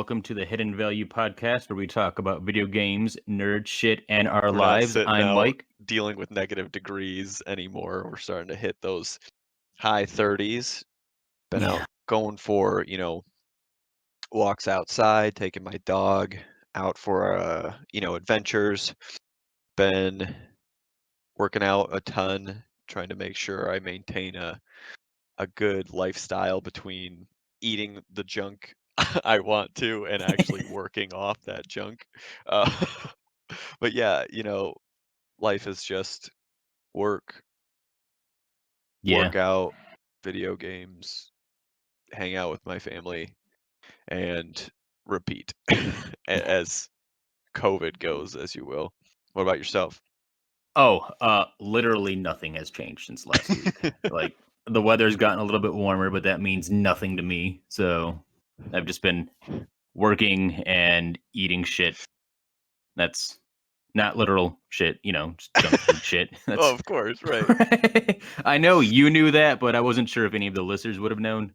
welcome to the Hidden Value Podcast, where we talk about video games, nerd shit, and our We're not lives. sitting I'm out Mike. dealing with negative degrees anymore. We're starting to hit those high 30s. Been Yeah. out going for, walks outside, taking my dog out for, adventures. Been working out a ton, trying to make sure I maintain a good lifestyle between eating the junk I want to and actually working off that junk. Uh, but yeah, life is just work, Yeah. work out, video games, hang out with my family, and repeat as COVID goes, as you will. What about yourself? Literally nothing has changed since last week. Like, the weather's gotten a little bit warmer, but that means nothing to me. So I've just been working and eating shit. That's not literal shit, just junk food shit. Oh, That's of course, right. I know you knew that, but I wasn't sure if any of the listeners would have known.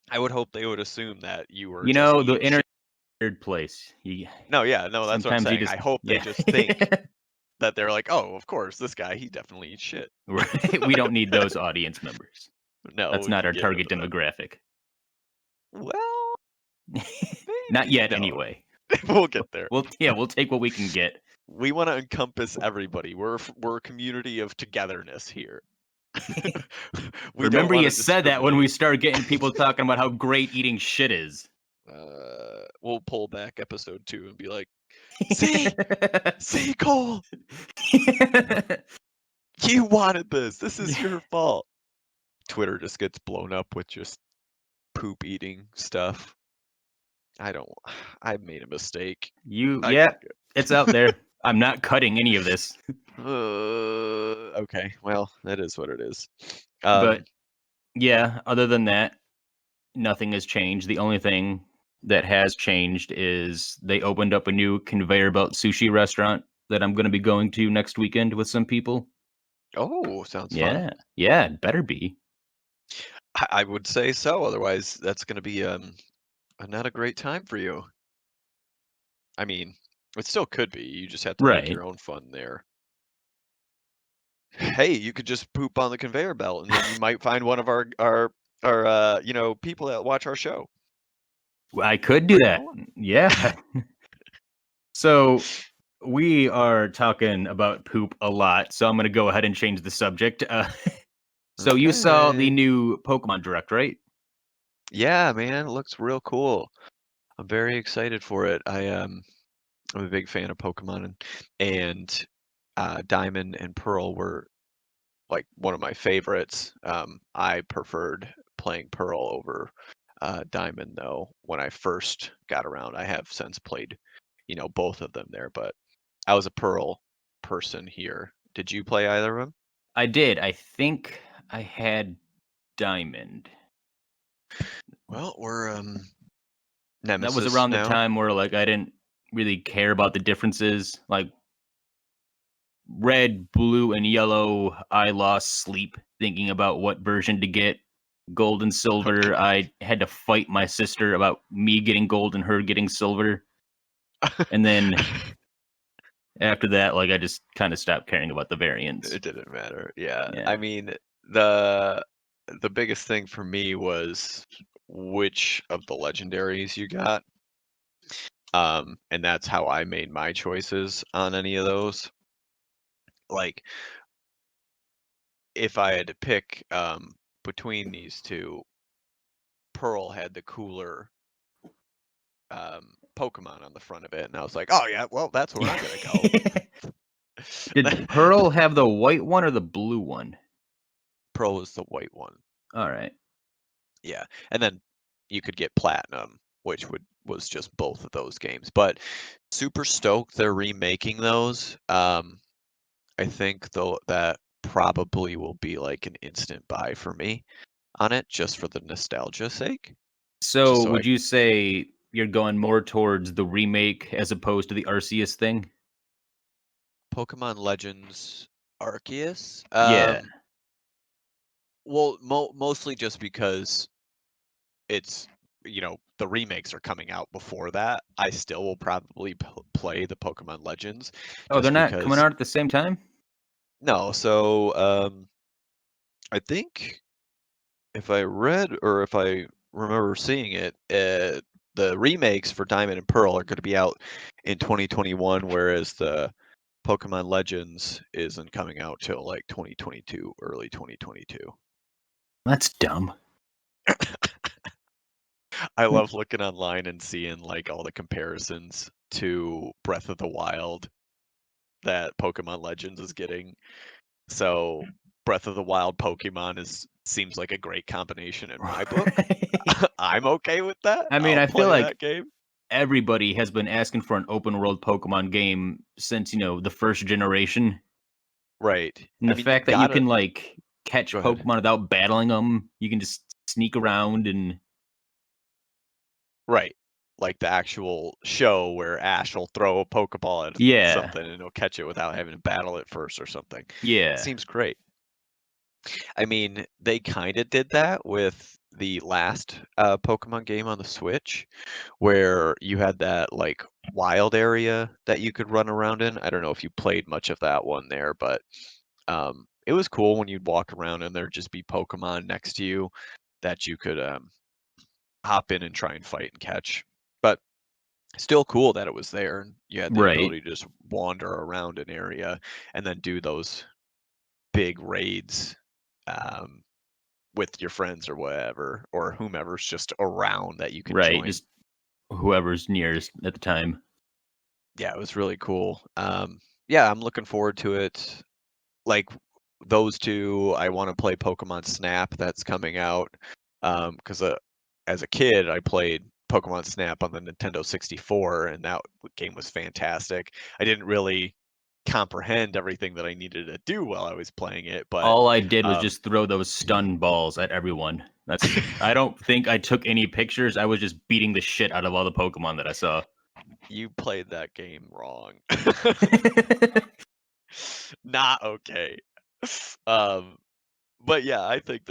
I would hope they would assume that you were You just know, the eating shit. weird place. No, yeah, no, that's what I'm Sometimes you saying. just I hope they yeah. just think that they're like, oh, of course, this guy, he definitely eats shit. Right. We don't need those audience members. No, That's we not can our get rid target of them. demographic. Well, Not maybe yet, no. anyway. We'll get there. We'll take what we can get. We want to encompass everybody. We're a community of togetherness here. We don't Remember, want you to said that when discriminate. we start getting people talking about how great eating shit is. We'll pull back episode 2 and be like, see, Cole, you wanted this. This is your fault. Twitter just gets blown up with just poop eating stuff. I made a mistake. It's out there. I'm not cutting any of this. Okay, well, that is what it is. But yeah, other than that, nothing has changed. The only thing that has changed is they opened up a new conveyor belt sushi restaurant that I'm going to be going to next weekend with some people. Oh, sounds fun. Yeah, it better be. I would say so. Otherwise, that's going to be not a great time for you. I mean, it still could be. You just have to make Right. your own fun there. Hey, you could just poop on the conveyor belt, and then you might find one of our people that watch our show. I could do that. Yeah. So we are talking about poop a lot, so I'm going to go ahead and change the subject. So you saw the Okay. new Pokemon Direct, right? Yeah, man, it looks real cool. I'm very excited for it. I'm a big fan of Pokemon, and Diamond and Pearl were like one of my favorites. I preferred playing Pearl over Diamond though when I first got around. I have since played, both of them there, but I was a Pearl person here. Did you play either of them? I did. I think I had Diamond. Well, we're That was Nemesis around the now. time where I didn't really care about the differences. Like red, blue, and yellow, I lost sleep thinking about what version to get. Gold and silver, Okay. I had to fight my sister about me getting gold and her getting silver. And then after that, I just kind of stopped caring about the variants. It didn't matter. Yeah. Yeah. I mean, the biggest thing for me was which of the legendaries you got. And that's how I made my choices on any of those. Like, if I had to pick between these two, Pearl had the cooler Pokemon on the front of it, and I was like, oh yeah, well that's where I'm gonna go. Did Pearl have the white one or the blue one? Pearl was the white one. All right. Yeah, and then you could get Platinum, which was just both of those games. But super stoked they're remaking those. I think though that probably will be like an instant buy for me on it, just for the nostalgia sake. So would you say you're going more towards the remake as opposed to the Arceus thing? Pokemon Legends Arceus? Yeah. Well, mostly just because it's the remakes are coming out before that, I still will probably play the Pokemon Legends Oh, they're just not coming because. out at the same time? No, so I think if I read or if I remember seeing it, the remakes for Diamond and Pearl are going to be out in 2021, whereas the Pokemon Legends isn't coming out till like 2022, early 2022. That's dumb. I love looking online and seeing like all the comparisons to Breath of the Wild that Pokemon Legends is getting. So Breath of the Wild Pokemon seems like a great combination in my book. Right. I'm okay with that. I mean, I'll I feel play like that game. everybody has been asking for an open world Pokemon game since, the first generation. Right. And I the mean, you fact that you gotta can like catch go ahead. Pokemon without battling them, you can just sneak around and Right. Like the actual show where Ash will throw a Pokeball at yeah. something and it'll catch it without having to battle it first or something. Yeah. Seems great. I mean, they kind of did that with the last Pokemon game on the Switch, where you had that like wild area that you could run around in. I don't know if you played much of that one there, but it was cool when you'd walk around and there'd just be Pokemon next to you that you could hop in and try and fight and catch. But still cool that it was there. And you had the Right. ability to just wander around an area and then do those big raids um, with your friends or whatever, or whomever's just around that you can Right. join. Just whoever's nearest at the time. Yeah, it was really cool. Yeah, I'm looking forward to it. Like those two, I want to play Pokemon Snap that's coming out. Because as a kid, I played Pokemon Snap on the Nintendo 64, and that game was fantastic. I didn't really comprehend everything that I needed to do while I was playing it, but All I did was um, just throw those stun balls at everyone. I don't think I took any pictures. I was just beating the shit out of all the Pokemon that I saw. you played that game wrong. Not okay. Um, but yeah, I think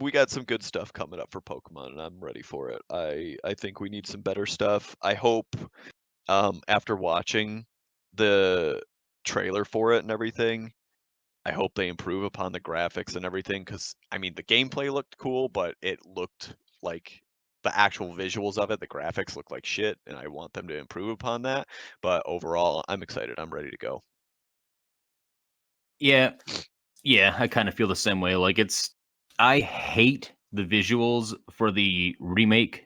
we got some good stuff coming up for Pokemon, and I'm ready for it. I think we need some better stuff. I hope after watching the trailer for it and everything, I hope they improve upon the graphics and everything. Because I mean, the gameplay looked cool, but it looked like the actual visuals of it, the graphics look like shit, and I want them to improve upon that. But overall, I'm excited. I'm ready to go. Yeah. Yeah, I kind of feel the same way. Like I hate the visuals for the remake,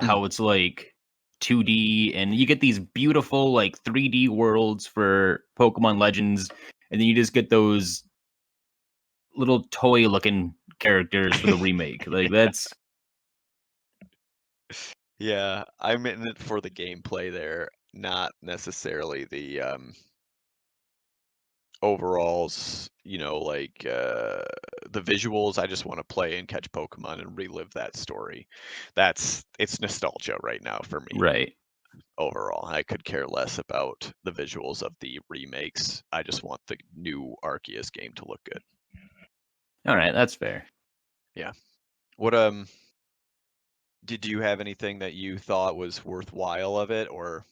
Mm. how it's like 2D and you get these beautiful like 3D worlds for Pokemon Legends and then you just get those little toy looking characters for the remake. Like Yeah. that's Yeah, I'm in it for the gameplay there, not necessarily the overalls, like the visuals. I just want to play and catch Pokemon and relive that story. It's nostalgia right now for me. right. Overall, I could care less about the visuals of the remakes. I just want the new Arceus game to look good. All right, that's fair. Yeah. What did you have anything that you thought was worthwhile of it, or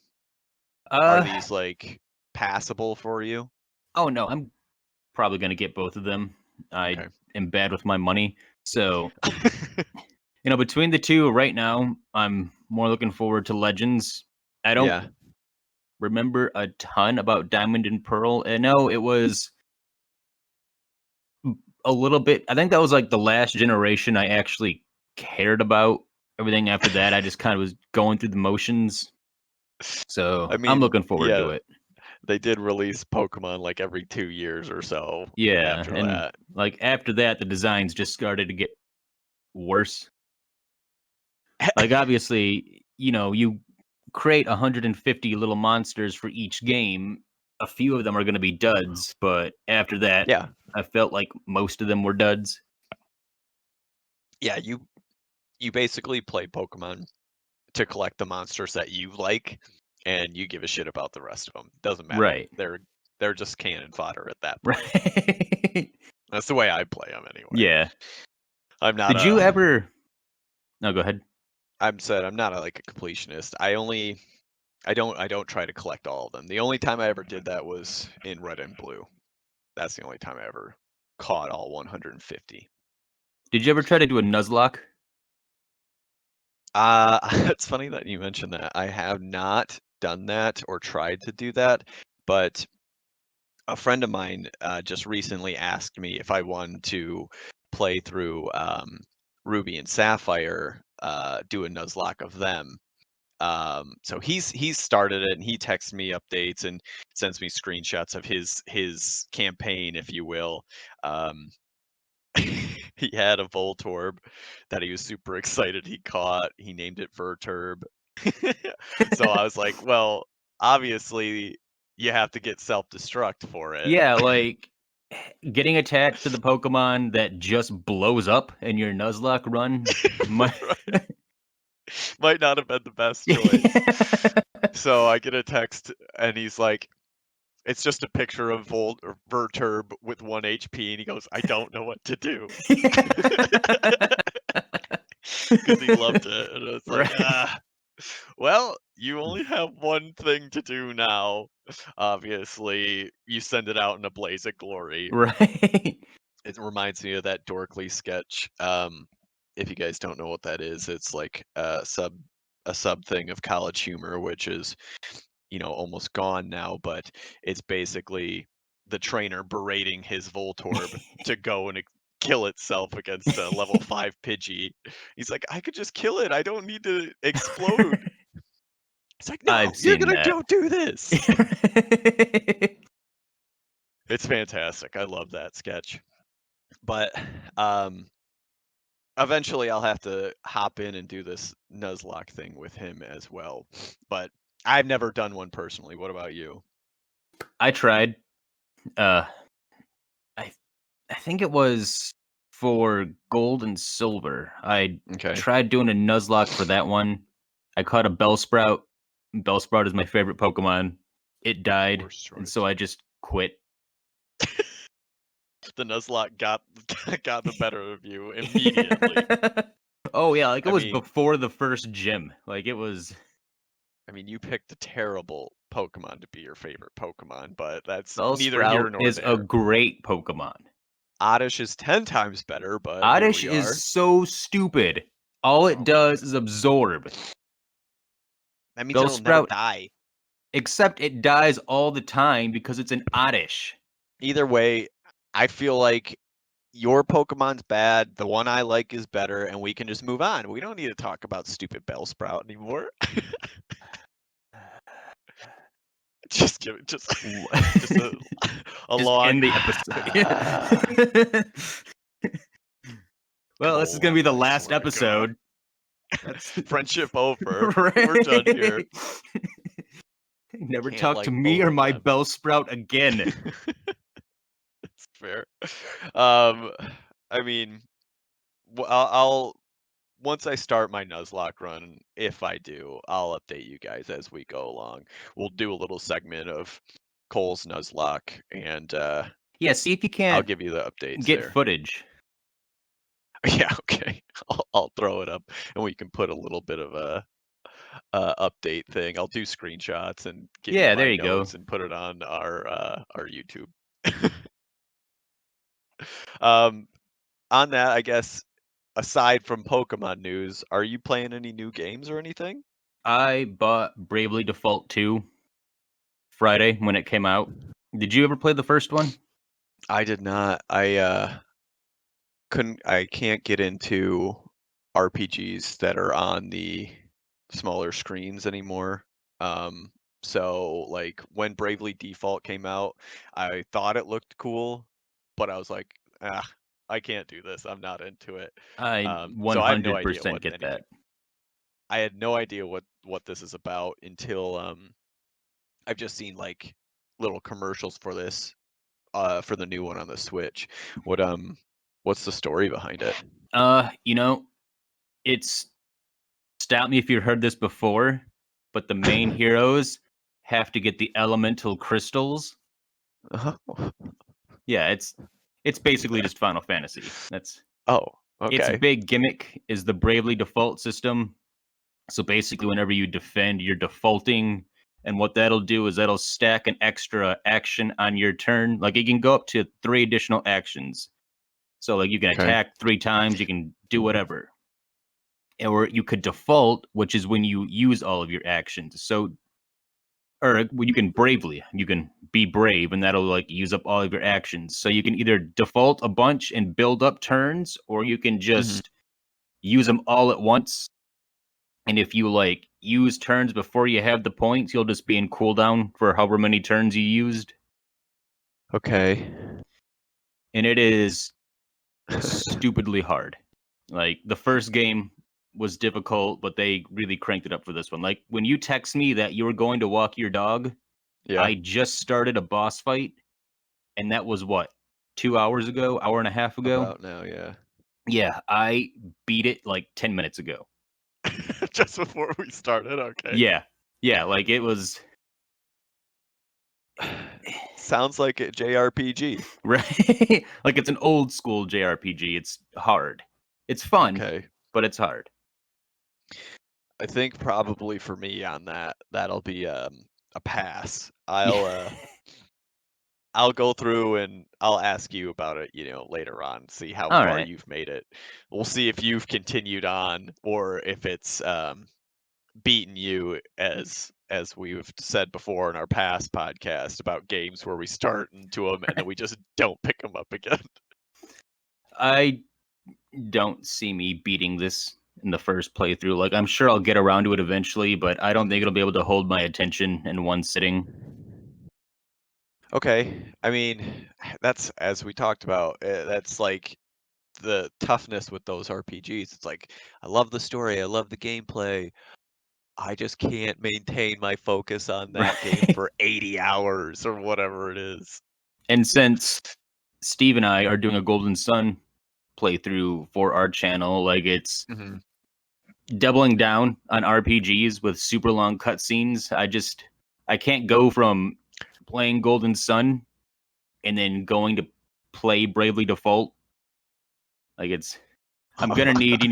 are Uh these like passable for you? oh no, I'm probably going to get both of them. I Okay. am bad with my money. So, between the two right now, I'm more looking forward to Legends. I don't Yeah. remember a ton about Diamond and Pearl. And no, it was a little bit. I think that was like the last generation I actually cared about. Everything after that, I just kind of was going through the motions. So I I'm mean, looking forward yeah, to it. they did release Pokemon like every 2 years or so Yeah. after And that. like after that, the designs just started to get worse. Like obviously, you create 150 little monsters for each game. A few of them are going to be duds, but after that, Yeah. I felt like most of them were duds. Yeah, you basically play Pokemon to collect the monsters that you like, and you give a shit about the rest of them. Doesn't matter. Right. They're just cannon fodder at that point. Right. That's the way I play them anyway. Yeah. I'm not Did you a ever? No, go ahead. I'm not a completionist. I don't try to collect all of them. The only time I ever did that was in Red and Blue. That's the only time I ever caught all 150. Did you ever try to do a Nuzlocke? It's funny that you mentioned that. I have not done that or tried to do that, but a friend of mine just recently asked me if I wanted to play through Ruby and Sapphire, do a Nuzlocke of them. So he's started it and he texts me updates and sends me screenshots of his campaign, if you will. Um, he had a Voltorb that he was super excited he caught. He named it Verturb. So I was like, well, obviously you have to get self-destruct for it. Yeah, like getting attached to the Pokemon that just blows up in your Nuzlocke run might... Right. Might not have been the best choice. So I get a text and he's like, it's just a picture of Verturb with 1 HP, and he goes, I don't know what to do. Because he loved it. And it's like, Right. well, you only have one thing to do now. Obviously, you send it out in a blaze of glory. Right. It reminds me of that Dorkly sketch. If you guys don't know what that is, it's like a sub thing of College Humor, which is almost gone now, but it's basically the trainer berating his Voltorb to go and kill itself against a level 5 Pidgey. He's like, I could just kill it. I don't need to explode. It's like, no, I've you're seen gonna that. don't do this. It's fantastic. I love that sketch. But eventually I'll have to hop in and do this Nuzlocke thing with him as well. But I've never done one personally. What about you? I tried. I I think it was for gold and silver. I Okay. tried doing a Nuzlocke for that one. I caught a Bellsprout. Bellsprout is my favorite Pokemon. It died, Worst and choice. so I just quit. The Nuzlocke got got the better of you immediately. Oh yeah, like it I was mean, before the first gym. Like it was. you picked a terrible Pokemon to be your favorite Pokemon, but that's neither here Bellsprout nor is a there. great Pokemon. Oddish is 10 times better, but here Oddish we is are. so stupid. All it Oh my does god. is absorb. That means it'll never Bellsprout, die. except it dies all the time because it's an Oddish. Either way, I feel like your Pokemon's bad, the one I like is better, and we can just move on. We don't need to talk about stupid Bellsprout anymore. Just give it just just a Just long end the episode. Well, this is gonna colon, be the I last swear to God. episode. That's Friendship over. We're done here. right. Never Can't talk to like me both or of my them. Bellsprout again. That's fair. Um, I mean, I'll once I start my Nuzlocke run, if I do, I'll update you guys as we go along. We'll do a little segment of Cole's Nuzlocke, and Yeah, see if you I'll can't give you the updates get there. footage. Yeah, okay. I'll throw it up, and we can put a little bit of a update thing. I'll do screenshots and give you Yeah, there my you go. notes and put it on our YouTube. Um, on that, I guess aside from Pokemon news, are you playing any new games or anything? I bought Bravely Default 2 Friday when it came out. Did you ever play the first one? I did not. I can't get into RPGs that are on the smaller screens anymore. Um, so like when Bravely Default came out, I thought it looked cool, but I was like, ah, I can't do this. I'm not into it. I So I have no idea 100% what get anything. that. I had no idea what this is about until I've just seen like little commercials for this for the new one on the Switch. What what's the story behind it? You know, it's stop me if you've heard this before, but the main heroes have to get the elemental crystals. Uh-huh. Yeah, it's basically just Final Fantasy. That's Oh, Its Okay. big gimmick is the bravely default system. So basically, whenever you defend, you're defaulting. And what that'll do is that'll stack an extra action on your turn. Like it can go up to 3 additional actions. So like you can Okay. attack 3 times, you can do whatever. Or you could default, which is when you use all of your actions. So or you can be brave, and that'll like use up all of your actions. So you can either default a bunch and build up turns, or you can Mhm. just use them all at once. And if you like use turns before you have the points, you'll just be in cooldown for however many turns you used. Okay. And it is stupidly hard. Like the first game was difficult, but they really cranked it up for this one. Like when you text me that you were going to walk your dog, Yeah. I just started a boss fight, and that was what, 2 hours ago, hour and a half ago. About now, yeah. Yeah, I beat it like 10 minutes ago. Just before we started, okay. Yeah, yeah, like it was Sounds like a JRPG. right. Like it's an old school JRPG. It's hard. It's fun, Okay. but it's hard. I think probably for me on that, that'll be a pass. Yeah. I'll go through and I'll ask you about it, later on, see how All far right. you've made it. We'll see if you've continued on or if it's beaten you as we've said before in our past podcast about games where we start into them and then we just don't pick them up again. I don't see me beating this in the first playthrough. Like I'm sure I'll get around to it eventually, but I don't think it'll be able to hold my attention in one sitting. Okay. I mean, that's as we talked about, that's like the toughness with those RPGs. It's like I love the story, I love the gameplay. I just can't maintain my focus on that game Right. for 80 hours or whatever it is. And since Steve and I are doing a Golden Sun playthrough for our channel, like it's Mhm. doubling down on RPGs with super long cutscenes. I can't go from playing Golden Sun and then going to play Bravely Default. Like I'm gonna need,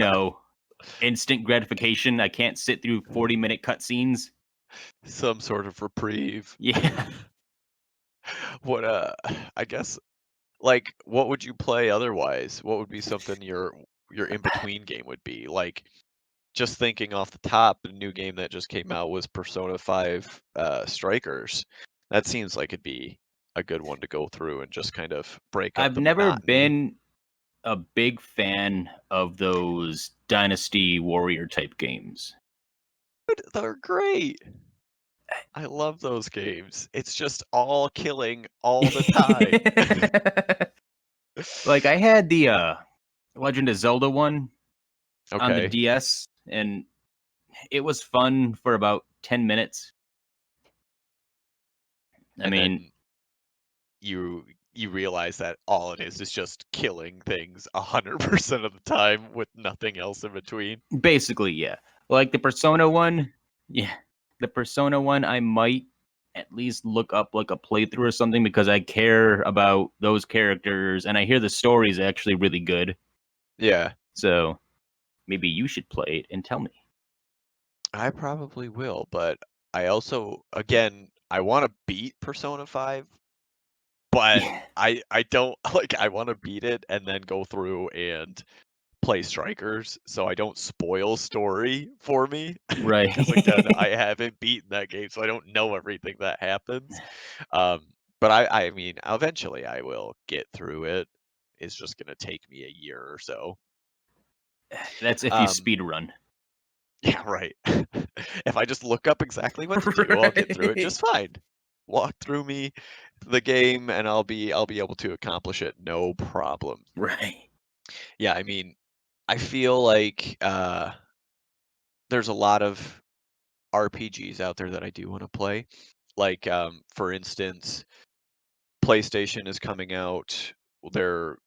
instant gratification. I can't sit through 40-minute cutscenes. Some sort of reprieve. Yeah. What I guess like what would you play otherwise? What would be something your in between game would be? Like just thinking off the top, the new game that just came out was Persona 5 Strikers. That seems like it'd be a good one to go through and just kind of break up I've the never monotony. been a big fan of those Dynasty Warrior type games. They're great. I love those games. It's just all killing all the time. Like I had the Legend of Zelda one on the Okay. DS, and it was fun for about 10 minutes. I And mean, then you realize that all it is just killing things 100% of the time with nothing else in between. basically, yeah. Like the Persona one, yeah. The Persona one, I might at least look up like a playthrough or something because I care about those characters and I hear the story is actually really good. Yeah, So maybe you should play it and tell me. I probably will, but I also again, I want to beat Persona 5, but Yeah, I don't like I want to beat it and then go through and play Strikers so I don't spoil story for me because again, right. I haven't beaten that game, so I don't know everything that happens. But I mean, eventually I will get through it. It's just gonna take me a year or so. That's if you Um, speed run. yeah, right. If I just look up exactly what to do, I'll get through it Right. just fine. Walk through me the game and I'll be able to accomplish it no problem. Right. Yeah, I mean, I feel like there's a lot of RPGs out there that I do want to play. Like, for instance, PlayStation is coming out. Their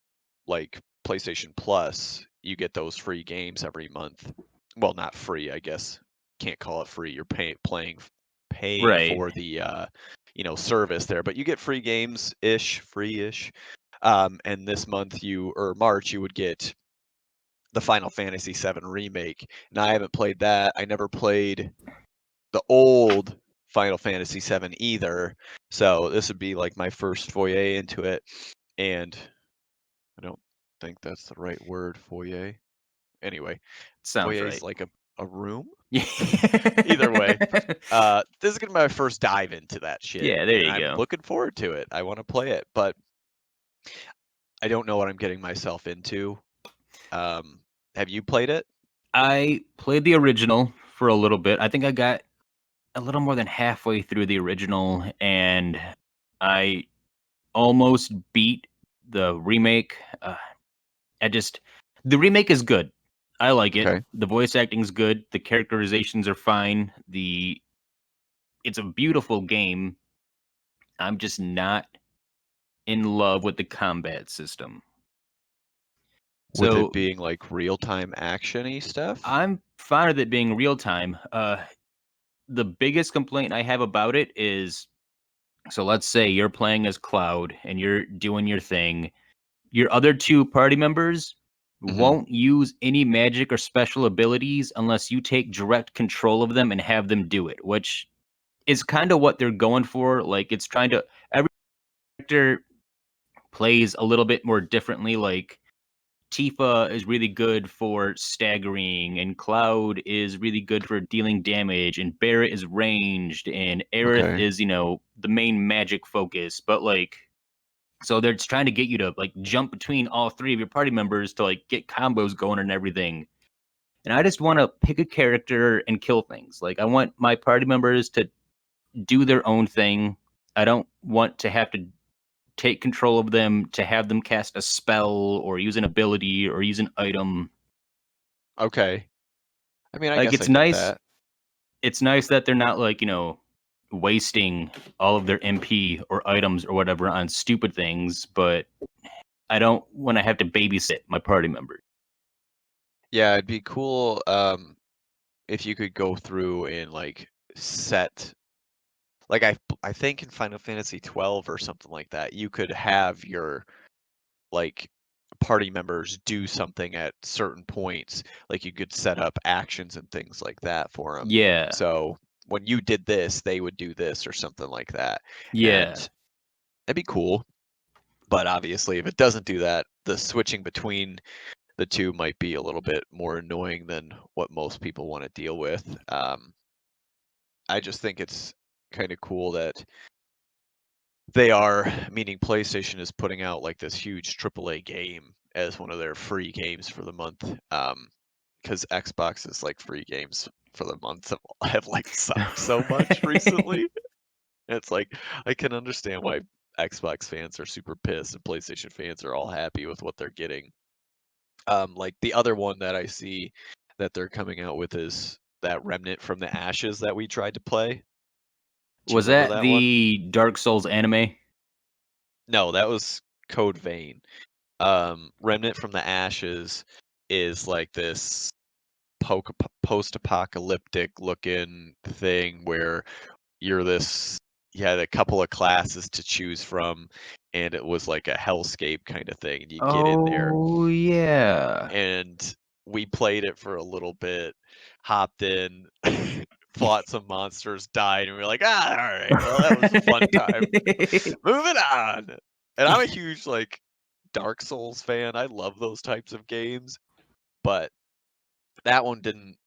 like PlayStation Plus, you get those free games every month. Well, not free, I guess. Can't call it free. You're paying Right. for the service there, but you get free games ish, free ish. And this month or March you would get the Final Fantasy VII Remake, and I haven't played that. I never played the old Final Fantasy VII either, so this would be like my first foyer into it, and I don't think that's the right word, foyer. Anyway, Sounds foyer is right. like a room. Yeah. Either way, this is gonna be my first dive into that shit, Yeah, there and you I'm go. looking forward to it. I want to play it, but I don't know what I'm getting myself into. Have you played it? I played the original for a little bit. I think I got a little more than halfway through the original, and I almost beat the remake. I just the remake is good. I like it. Okay. The voice acting's good. The characterizations are fine. It's a beautiful game. I'm just not in love with the combat system. With it So being like real-time action-y stuff? I'm fine with it being real time. The biggest complaint I have about it is, so let's say you're playing as Cloud and you're doing your thing. Your other two party members Hmm. won't use any magic or special abilities unless you take direct control of them and have them do it, which is kind of what they're going for. Like it's trying to every character plays a little bit more differently. Like Tifa is really good for staggering, and Cloud is really good for dealing damage, and Barret is ranged, and Aerith Okay. is, the main magic focus. But like, so they're just trying to get you to like jump between all three of your party members to like get combos going and everything. And I just want to pick a character and kill things. Like I want my party members to do their own thing. I don't want to have to take control of them to have them cast a spell or use an ability or use an item. Okay. I mean, I Like guess I get that. it's nice that they're not like, wasting all of their MP or items or whatever on stupid things, but I don't want to have to babysit my party members. Yeah, it'd be cool if you could go through and like set like I think in Final Fantasy 12 or something like that, you could have your like party members do something at certain points. Like you could set up actions and things like that for them. Yeah. So when you did this, they would do this or something like that. And Yeah. that'd be cool. But obviously, if it doesn't do that, the switching between the two might be a little bit more annoying than what most people want to deal with. I just think it's kind of cool that they are, meaning PlayStation is putting out like this huge AAA game as one of their free games for the month. Because Xbox's like free games for the month have like sucked so much recently. It's like I can understand why Xbox fans are super pissed and PlayStation fans are all happy with what they're getting. Like the other one that I see that they're coming out with is that Remnant from the Ashes that we tried to play. Do you Was remember that that one? the Dark Souls anime? No, that was Code Vein. Remnant from the Ashes is like this post-apocalyptic looking thing where you're this you had a couple of classes to choose from, and it was like a hellscape kind of thing, and you'd get in there, Oh yeah. and we played it for a little bit, hopped in, fought some monsters, died, and we were like, all right, well, that was a fun time. Moving on. And I'm a huge like Dark Souls fan. I love those types of games, but that one didn't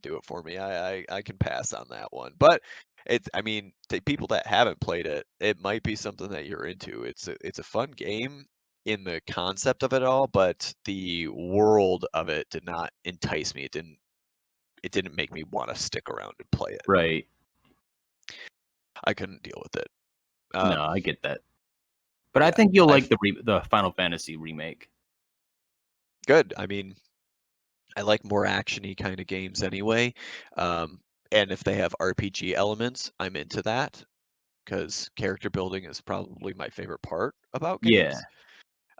do it for me. I can pass on that one. But it's I mean, to people that haven't played it, it might be something that you're into. It's a fun game in the concept of it all, but the world of it did not entice me. It didn't make me want to stick around and play it. Right. I couldn't deal with it. No, Um, I get that. But I yeah, think you'll like I've the Final Fantasy remake. good. I mean, I like more actiony kind of games anyway. And if they have RPG elements, I'm into that because character building is probably my favorite part about Yeah. games.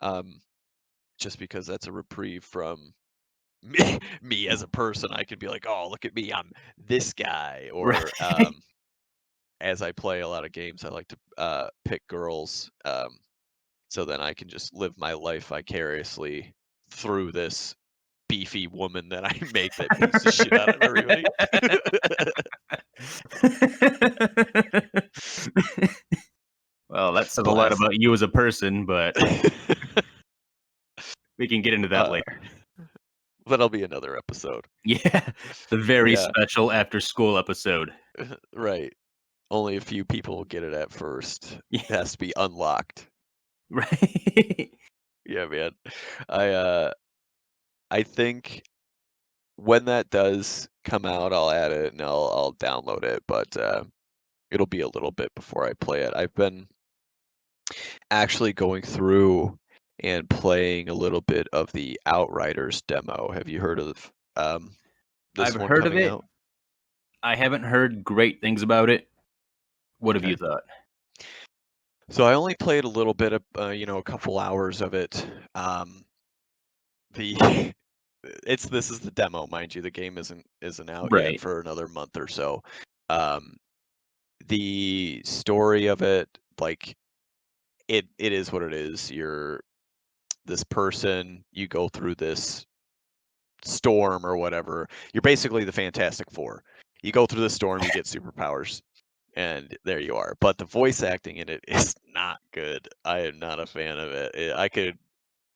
Um, just because that's a reprieve from me as a person. I can be like, oh, look at me, I'm this guy. Or Right. as I play a lot of games, I like to pick girls. So then I can just live my life vicariously through this beefy woman that I make that beats the shit out of everybody. Well, that says a lot Blast. about you as a person, but we can get into that later. That'll be another episode. Yeah, the very Yeah. special after-school episode. Right. Only a few people will get it at first. Yeah. It has to be unlocked. Right. Yeah, man. I think when that does come out, I'll add it and I'll download it, but it'll be a little bit before I play it. I've been actually going through and playing a little bit of the Outriders demo. Have you heard of this I've one heard of coming it. out? I haven't heard great things about it. What have Okay. you thought? So I only played a little bit of, a couple hours of it. The this is the demo, mind you. The game isn't out yet Right. for another month or so. Um, the story of it, like it is what it is. You're this person, you go through this storm or whatever. You're basically the Fantastic Four. You go through the storm, you get superpowers, and there you are. But the voice acting in it is not good. I am not a fan of it. I could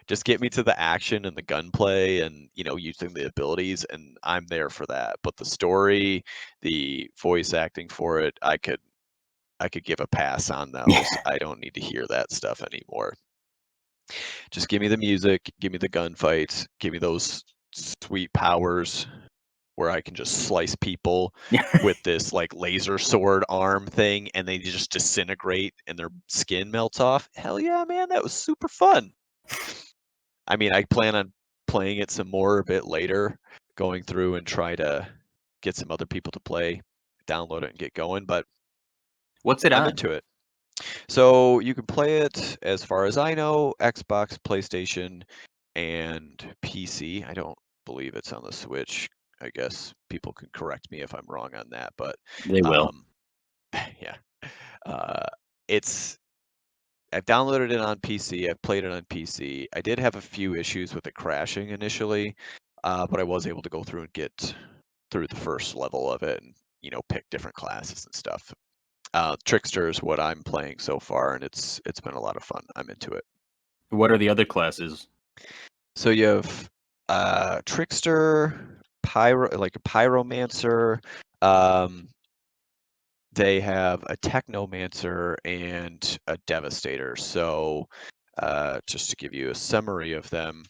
just get me to the action and the gunplay and using the abilities, and I'm there for that. But the story, the voice acting for it, I could give a pass on those. I don't need to hear that stuff anymore. Just give me the music, give me the gunfights, give me those sweet powers where I can just slice people with this like laser sword arm thing and they just disintegrate and their skin melts off. Hell yeah, man, that was super fun. I mean, I plan on playing it some more a bit later, going through and try to get some other people to play, download it and get going, but What's it I'm on? into it. So you can play it, as far as I know, Xbox, PlayStation, and PC. I don't believe it's on the Switch. I guess people can correct me if I'm wrong on that, but They will. um, yeah, uh, it's. I've downloaded it on PC. I've played it on PC. I did have a few issues with it crashing initially, but I was able to go through and get through the first level of it and pick different classes and stuff. Trickster is what I'm playing so far, and it's been a lot of fun. I'm into it. What are the other classes? So you have Trickster, like a Pyromancer. Um, they have a Technomancer and a Devastator. So just to give you a summary of them,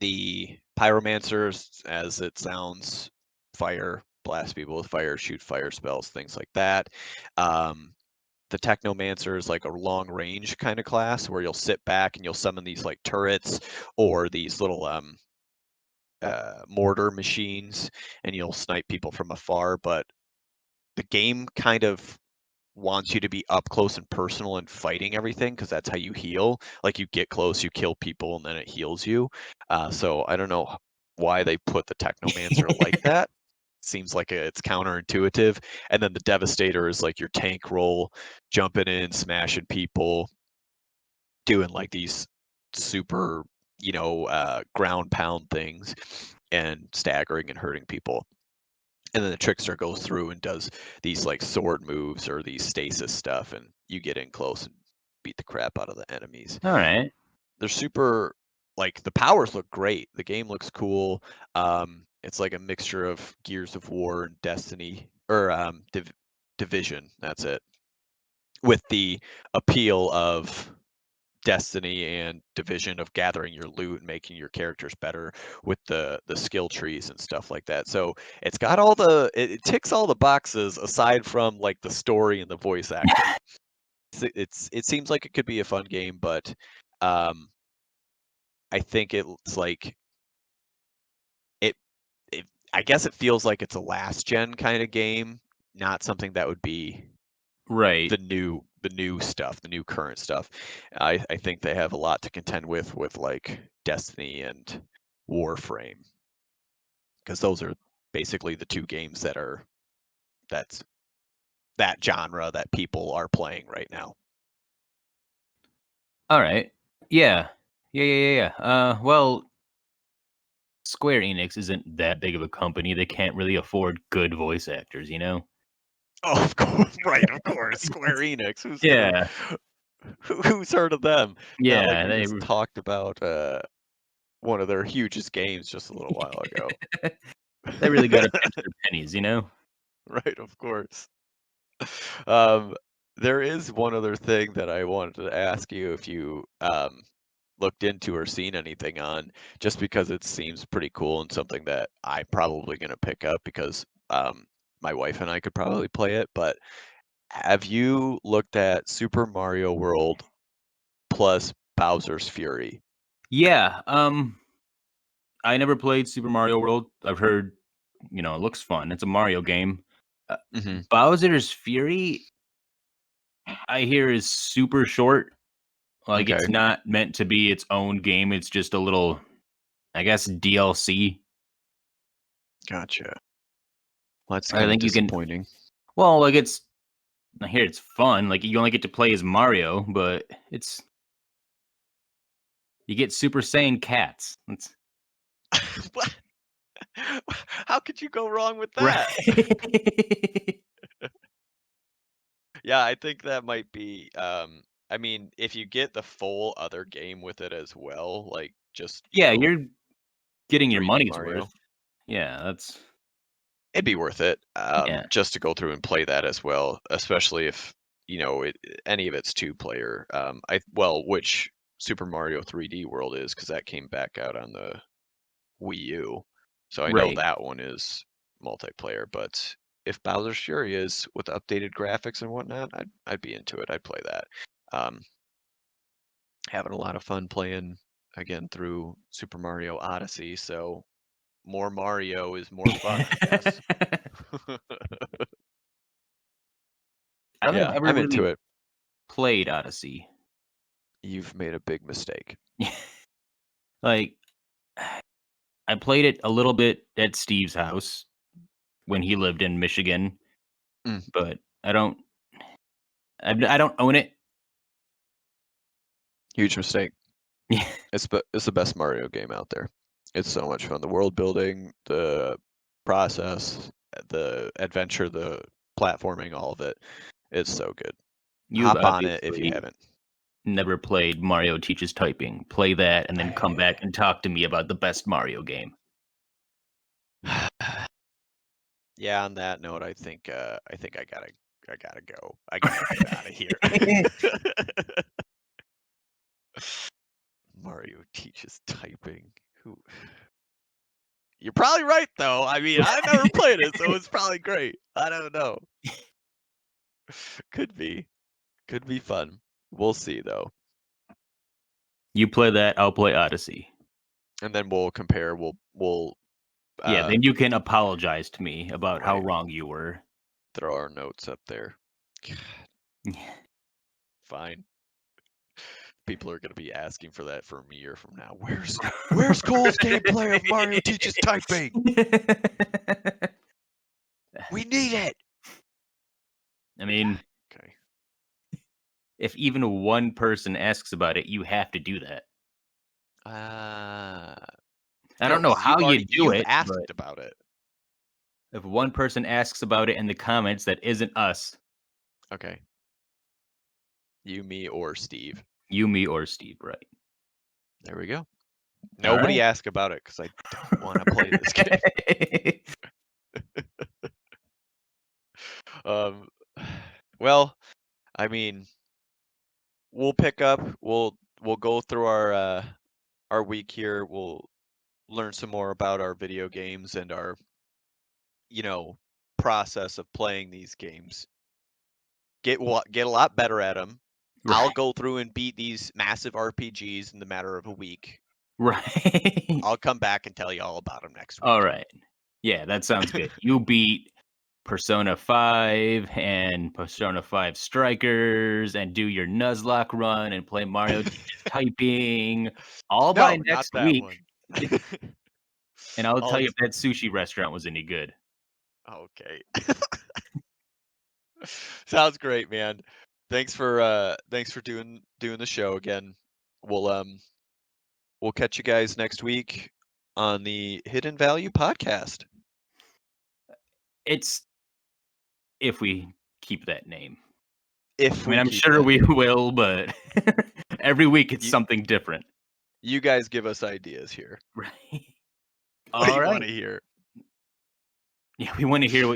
the Pyromancers, as it sounds, fire, blast people with fire, shoot fire spells, things like that. The Technomancer is like a long range kind of class where you'll sit back and you'll summon these like turrets or these little mortar machines and you'll snipe people from afar. But the game kind of wants you to be up close and personal and fighting everything because that's how you heal. Like you get close, you kill people, and then it heals you. So I don't know why they put the Technomancer like that. Seems like it's counterintuitive. And then the Devastator is like your tank role, jumping in, smashing people, doing like these super, ground pound things and staggering and hurting people. And then the Trickster goes through and does these like sword moves or these stasis stuff, and you get in close and beat the crap out of the enemies. All right. They're super, like the powers look great. The game looks cool. It's like a mixture of Gears of War and Destiny or Division. That's it. With the appeal of Destiny and Division of gathering your loot and making your characters better with the skill trees and stuff like that. So it's got it ticks all the boxes aside from like the story and the voice acting. It seems like it could be a fun game, but um, I think it's like it it I guess it feels like it's a last gen kind of game, not something that would be Right. the new stuff, the new current stuff. I think they have a lot to contend with like Destiny and Warframe because those are basically the two games that's that genre that people are playing right now. All right. Yeah. Yeah. Well, Square Enix isn't that big of a company. They can't really afford good voice actors, you know? Oh, of course, right, of course. Square Enix. Yeah. Who's heard of them? Not like Yeah, we just talked about one of their hugest games just a little while ago. they really got to pinch their pennies, you know? Right, of course. Um, there is one other thing that I wanted to ask you if you looked into or seen anything on, just because it seems pretty cool and something that I'm probably going to pick up because my wife and I could probably play it. But have you looked at Super Mario World plus Bowser's Fury? Yeah, I never played Super Mario World. I've heard, it looks fun. It's a Mario game. Uh, Hmm. Bowser's Fury, I hear, is super short. Like, Okay, it's not meant to be its own game. It's just a little, I guess, DLC. gotcha. Well, that's I kind of think you can. disappointing. Well, like I hear it's fun. Like you only get to play as Mario, but you get Super Saiyan cats. It's What? How could you go wrong with that? right. Yeah, I think that might be, I mean, if you get the full other game with it as well, like just, Yeah, you're getting your 3D money's worth. Mario, Yeah, that's it'd be worth it, yeah, just to go through and play that as well, especially if, any of it's two-player. Which Super Mario 3D World is, because that came back out on the Wii U. So I know right. that one is multiplayer, but if Bowser's Fury is with updated graphics and whatnot, I'd be into it. I'd play that. Um, Having a lot of fun playing again through Super Mario Odyssey, so more Mario is more fun, I guess. I don't think Yeah, I've ever I'm into really it. played Odyssey. You've made a big mistake. Like I played it a little bit at Steve's house when he lived in Michigan, Mm, but I don't own it. huge mistake. It's the best Mario game out there. It's so much fun. The world building, the process, the adventure, the platforming, all of it. It's so good. You've Hop on it if you obviously haven't. never played Mario Teaches Typing. Play that and then come back and talk to me about the best Mario game. Yeah, on that note, I think I gotta go. I gotta get out of here. Mario teaches typing. Who? You're probably right though. I mean, I never played it, so it's probably great. I don't know. Could be. Could be fun. We'll see though. You play that, I'll play Odyssey. And then we'll compare. We'll Yeah, then you can apologize to me about how right, wrong you were. throw our notes up there. God, fine. People are gonna be asking for that from a year from now. Where's Cole's gameplay of Mario Teaches Typing? We need it. I mean, Okay. if even one person asks about it, you have to do that. Uh I no, don't know because how you do you've it, but asked about it. if one person asks about it in the comments that isn't us, Okay. You, me, or Steve. you, me, or Steve, right? There we go. All Nobody ask about it because I don't want to play this game. right. Um, well, I mean, we'll pick up. We'll go through our week here. We'll learn some more about our video games and our, you know, process of playing these games. Get a lot better at them. I'll Right. go through and beat these massive RPGs in the matter of a week. Right. I'll come back and tell you all about them next All week. right. Yeah, that sounds good. You beat Persona 5 and Persona 5 Strikers and do your Nuzlocke run and play Mario Teaches Typing all by No, not next that week. one. And I'll tell I'll you if that sushi restaurant was any good. Okay. Sounds great, man. Thanks for doing the show again. We'll we'll catch you guys next week. on the Hidden Value podcast. It's if we keep that name. If I mean, we I'm keep sure that we name. will, but every week it's You- something different. You guys give us ideas here. Right. What do All you want right. to hear? Yeah, we want to hear what